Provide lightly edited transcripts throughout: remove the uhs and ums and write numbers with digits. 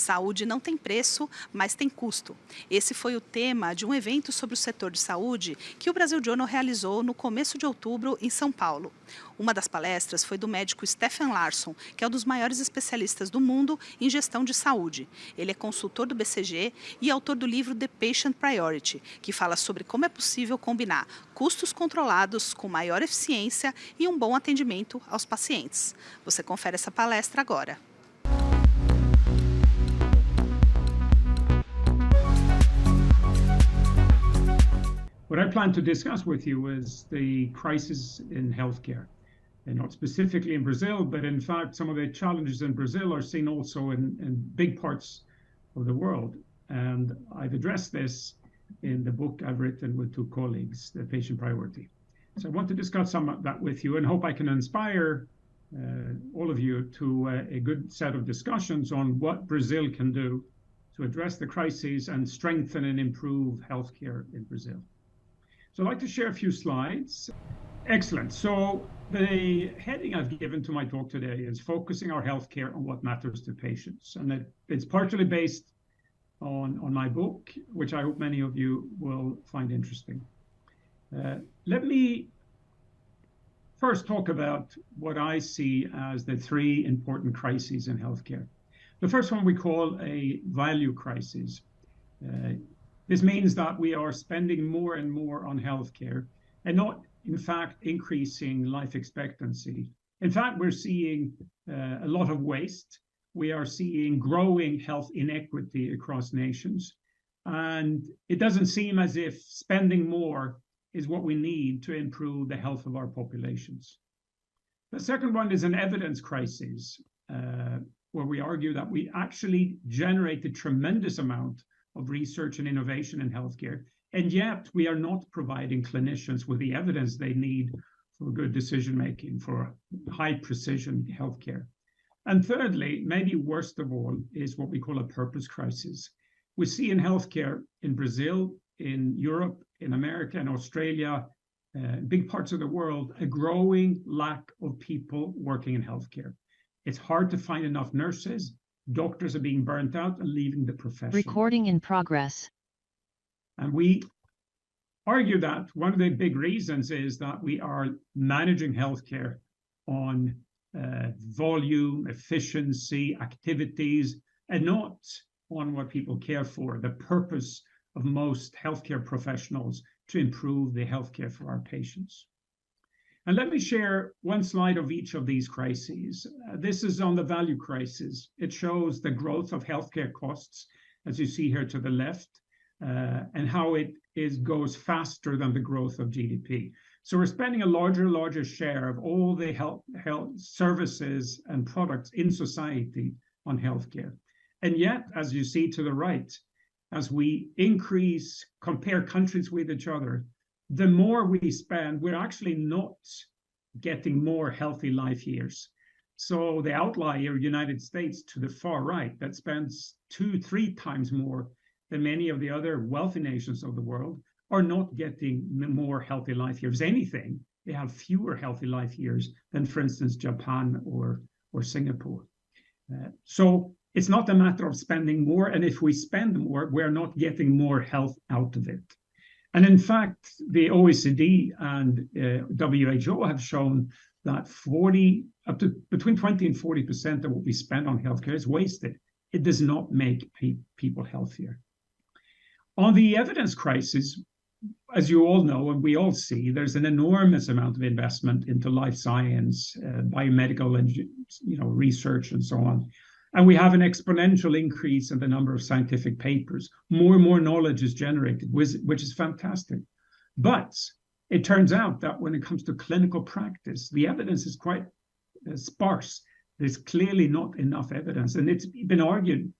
Saúde não tem preço, mas tem custo. Esse foi o tema de um evento sobre o setor de saúde que o Brasil Journal realizou no começo de outubro em São Paulo. Uma das palestras foi do médico Stefan Larsson, que é um dos maiores especialistas do mundo em gestão de saúde. Ele é consultor do BCG e autor do livro The Patient Priority, que fala sobre como é possível combinar custos controlados com maior eficiência e um bom atendimento aos pacientes. Você confere essa palestra agora. What I plan to discuss with you is the crisis in healthcare, and not specifically in Brazil, but in fact, some of the challenges in Brazil are seen also in big parts of the world. And I've addressed this in the book I've written with two colleagues, The Patient Priority. So I want to discuss some of that with you and hope I can inspire all of you to a good set of discussions on what Brazil can do to address the crises and strengthen and improve healthcare in Brazil. So I'd like to share a few slides. Excellent. So the heading I've given to my talk today is focusing our healthcare on what matters to patients. And it's partially based on my book, which I hope many of you will find interesting. Let me first talk about what I see as the three important crises in healthcare. The first one we call a value crisis. This means that we are spending more and more on healthcare and not, in fact, increasing life expectancy. In fact, we're seeing a lot of waste. We are seeing growing health inequity across nations. And it doesn't seem as if spending more is what we need to improve the health of our populations. The second one is an evidence crisis, where we argue that we actually generate a tremendous amount of research and innovation in healthcare, and yet we are not providing clinicians with the evidence they need for good decision-making, for high precision healthcare. And thirdly, maybe worst of all, is what we call a purpose crisis. We see in healthcare in Brazil, in Europe, in America, and Australia, big parts of the world, a growing lack of people working in healthcare. It's hard to find enough nurses. Doctors are being burnt out and leaving the profession. Recording in progress. And we argue that one of the big reasons is that we are managing healthcare on volume, efficiency, activities, and not on what people care for, the purpose of most healthcare professionals to improve the healthcare for our patients. And let me share one slide of each of these crises. This is on the value crisis. It shows the growth of healthcare costs, as you see here to the left, and how it goes faster than the growth of GDP. So we're spending a larger share of all the health services and products in society on healthcare. And yet, as you see to the right, as we compare countries with each other, the more we spend, we're actually not getting more healthy life years. So the outlier, United States to the far right, that spends 2-3 times more than many of the other wealthy nations of the world, are not getting more healthy life years. Anything, they have fewer healthy life years than, for instance, Japan or Singapore. So it's not a matter of spending more, and if we spend more, we're not getting more health out of it. And in fact, the OECD and WHO have shown that between 20 and 40% of what we spend on healthcare is wasted. It does not make people healthier. On the evidence crisis, as you all know, and we all see, there's an enormous amount of investment into life science, biomedical, and research, and so on. And we have an exponential increase in the number of scientific papers. More and more knowledge is generated, which is fantastic. But it turns out that when it comes to clinical practice, the evidence is quite sparse. There's clearly not enough evidence. And it's been argued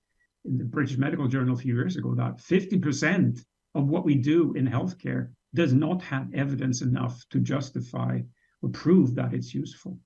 in the British Medical Journal a few years ago that 50% of what we do in healthcare does not have evidence enough to justify or prove that it's useful.